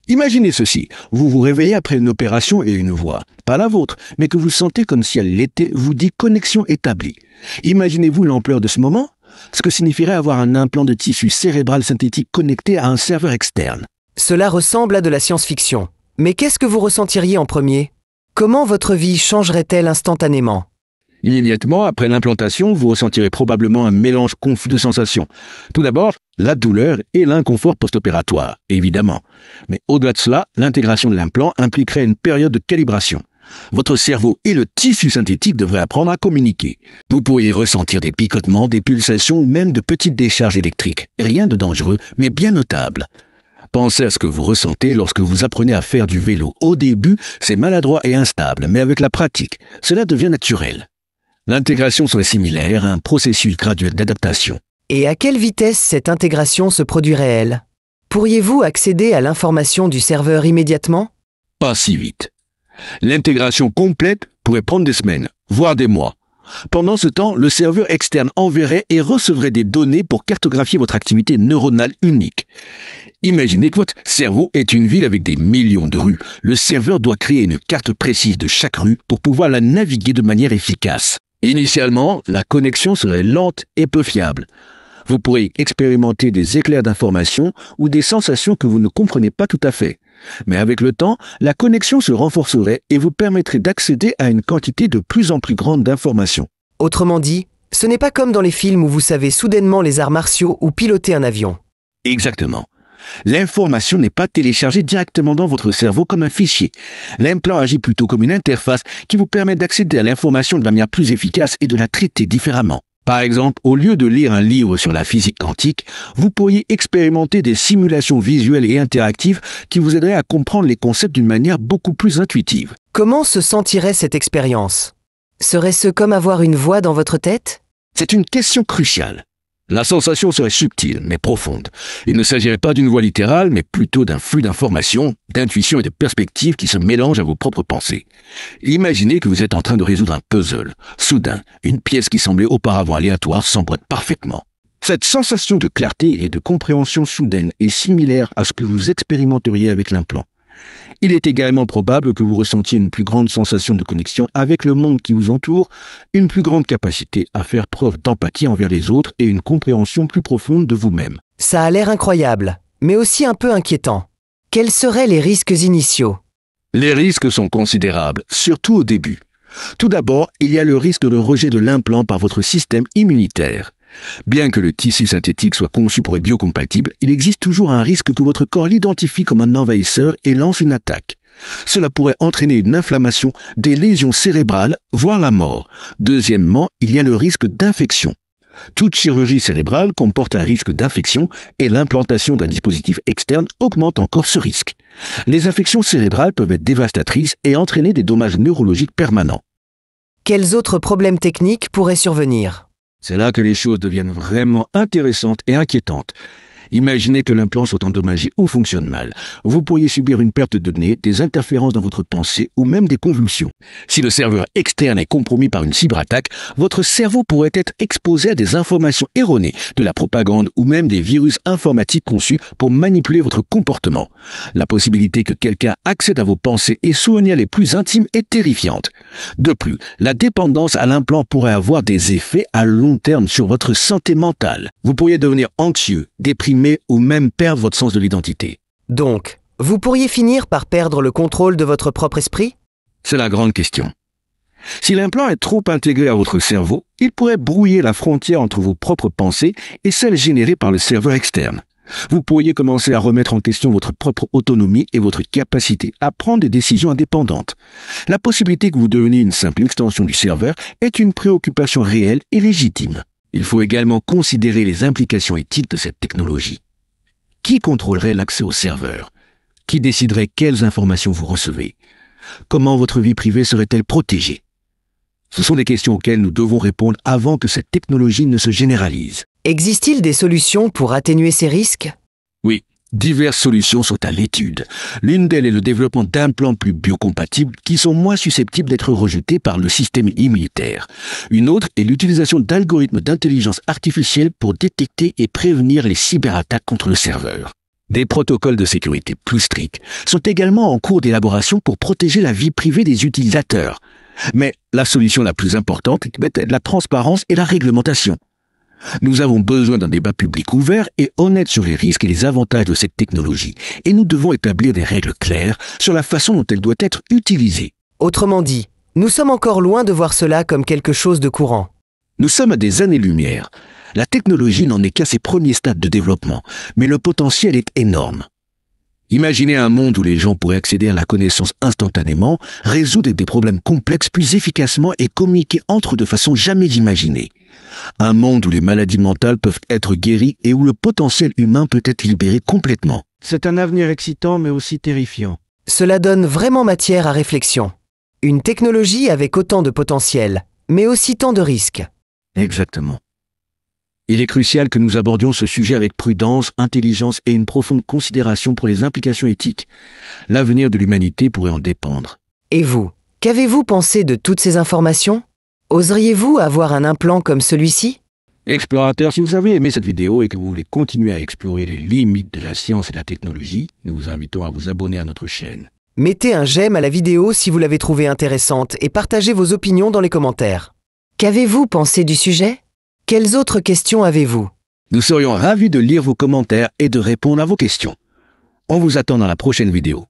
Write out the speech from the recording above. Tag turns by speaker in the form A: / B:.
A: Imaginez ceci, vous vous réveillez après une opération et une voix, pas la vôtre, mais que vous sentez comme si elle l'était, vous dit connexion établie. Imaginez-vous l'ampleur de ce moment, ce que signifierait avoir un implant de tissu cérébral synthétique connecté à un serveur externe.
B: Cela ressemble à de la science-fiction. Mais qu'est-ce que vous ressentiriez en premier? Comment votre vie changerait-elle instantanément?
A: Immédiatement après l'implantation, vous ressentirez probablement un mélange confus de sensations. Tout d'abord, la douleur et l'inconfort post-opératoire, évidemment. Mais au-delà de cela, l'intégration de l'implant impliquerait une période de calibration. Votre cerveau et le tissu synthétique devraient apprendre à communiquer. Vous pourriez ressentir des picotements, des pulsations ou même de petites décharges électriques. Rien de dangereux, mais bien notable. Pensez à ce que vous ressentez lorsque vous apprenez à faire du vélo. Au début, c'est maladroit et instable, mais avec la pratique, cela devient naturel. L'intégration serait similaire à un processus graduel d'adaptation.
B: Et à quelle vitesse cette intégration se produirait-elle? Pourriez-vous accéder à l'information du serveur immédiatement?
A: Pas si vite. L'intégration complète pourrait prendre des semaines, voire des mois. Pendant ce temps, le serveur externe enverrait et recevrait des données pour cartographier votre activité neuronale unique. Imaginez que votre cerveau est une ville avec des millions de rues. Le serveur doit créer une carte précise de chaque rue pour pouvoir la naviguer de manière efficace. Initialement, la connexion serait lente et peu fiable. Vous pourrez expérimenter des éclairs d'informations ou des sensations que vous ne comprenez pas tout à fait. Mais avec le temps, la connexion se renforcerait et vous permettrait d'accéder à une quantité de plus en plus grande d'informations.
B: Autrement dit, ce n'est pas comme dans les films où vous savez soudainement les arts martiaux ou piloter un avion.
A: Exactement. L'information n'est pas téléchargée directement dans votre cerveau comme un fichier. L'implant agit plutôt comme une interface qui vous permet d'accéder à l'information de manière plus efficace et de la traiter différemment. Par exemple, au lieu de lire un livre sur la physique quantique, vous pourriez expérimenter des simulations visuelles et interactives qui vous aideraient à comprendre les concepts d'une manière beaucoup plus intuitive.
B: Comment se sentirait cette expérience? Serait-ce comme avoir une voix dans votre tête?
A: C'est une question cruciale. La sensation serait subtile, mais profonde. Il ne s'agirait pas d'une voix littérale, mais plutôt d'un flux d'informations, d'intuitions et de perspectives qui se mélangent à vos propres pensées. Imaginez que vous êtes en train de résoudre un puzzle. Soudain, une pièce qui semblait auparavant aléatoire s'emboîte parfaitement. Cette sensation de clarté et de compréhension soudaine est similaire à ce que vous expérimenteriez avec l'implant. Il est également probable que vous ressentiez une plus grande sensation de connexion avec le monde qui vous entoure, une plus grande capacité à faire preuve d'empathie envers les autres et une compréhension plus profonde de vous-même.
B: Ça a l'air incroyable, mais aussi un peu inquiétant. Quels seraient les risques initiaux?
A: Les risques sont considérables, surtout au début. Tout d'abord, il y a le risque de rejet de l'implant par votre système immunitaire. Bien que le tissu synthétique soit conçu pour être biocompatible, il existe toujours un risque que votre corps l'identifie comme un envahisseur et lance une attaque. Cela pourrait entraîner une inflammation, des lésions cérébrales, voire la mort. Deuxièmement, il y a le risque d'infection. Toute chirurgie cérébrale comporte un risque d'infection et l'implantation d'un dispositif externe augmente encore ce risque. Les infections cérébrales peuvent être dévastatrices et entraîner des dommages neurologiques permanents.
B: Quels autres problèmes techniques pourraient survenir?
A: C'est là que les choses deviennent vraiment intéressantes et inquiétantes. Imaginez que l'implant soit endommagé ou fonctionne mal. Vous pourriez subir une perte de données, des interférences dans votre pensée ou même des convulsions. Si le serveur externe est compromis par une cyberattaque, votre cerveau pourrait être exposé à des informations erronées, de la propagande ou même des virus informatiques conçus pour manipuler votre comportement. La possibilité que quelqu'un accède à vos pensées et souvenirs les plus intimes est terrifiante. De plus, la dépendance à l'implant pourrait avoir des effets à long terme sur votre santé mentale. Vous pourriez devenir anxieux, déprimé ou même perdre votre sens de l'identité.
B: Donc, vous pourriez finir par perdre le contrôle de votre propre esprit?
A: C'est la grande question. Si l'implant est trop intégré à votre cerveau, il pourrait brouiller la frontière entre vos propres pensées et celles générées par le serveur externe. Vous pourriez commencer à remettre en question votre propre autonomie et votre capacité à prendre des décisions indépendantes. La possibilité que vous deveniez une simple extension du serveur est une préoccupation réelle et légitime. Il faut également considérer les implications éthiques de cette technologie. Qui contrôlerait l'accès au serveur? Qui déciderait quelles informations vous recevez? Comment votre vie privée serait-elle protégée? Ce sont des questions auxquelles nous devons répondre avant que cette technologie ne se généralise.
B: Existe-t-il des solutions pour atténuer ces risques?
A: Oui, diverses solutions sont à l'étude. L'une d'elles est le développement d'implants plus biocompatibles qui sont moins susceptibles d'être rejetés par le système immunitaire. Une autre est l'utilisation d'algorithmes d'intelligence artificielle pour détecter et prévenir les cyberattaques contre le serveur. Des protocoles de sécurité plus stricts sont également en cours d'élaboration pour protéger la vie privée des utilisateurs. Mais la solution la plus importante est la transparence et la réglementation. Nous avons besoin d'un débat public ouvert et honnête sur les risques et les avantages de cette technologie, et nous devons établir des règles claires sur la façon dont elle doit être utilisée.
B: Autrement dit, nous sommes encore loin de voir cela comme quelque chose de courant.
A: Nous sommes à des années-lumière. La technologie n'en est qu'à ses premiers stades de développement, mais le potentiel est énorme. Imaginez un monde où les gens pourraient accéder à la connaissance instantanément, résoudre des problèmes complexes plus efficacement et communiquer entre eux de façon jamais imaginée. Un monde où les maladies mentales peuvent être guéries et où le potentiel humain peut être libéré complètement. C'est un avenir excitant mais aussi terrifiant.
B: Cela donne vraiment matière à réflexion. Une technologie avec autant de potentiel, mais aussi tant de risques.
A: Exactement. Il est crucial que nous abordions ce sujet avec prudence, intelligence et une profonde considération pour les implications éthiques. L'avenir de l'humanité pourrait en dépendre.
B: Et vous, qu'avez-vous pensé de toutes ces informations? Oseriez-vous avoir un implant comme celui-ci?
A: Explorateurs, si vous avez aimé cette vidéo et que vous voulez continuer à explorer les limites de la science et de la technologie, nous vous invitons à vous abonner à notre chaîne.
B: Mettez un j'aime à la vidéo si vous l'avez trouvée intéressante et partagez vos opinions dans les commentaires. Qu'avez-vous pensé du sujet? Quelles autres questions avez-vous?
A: Nous serions ravis de lire vos commentaires et de répondre à vos questions. On vous attend dans la prochaine vidéo.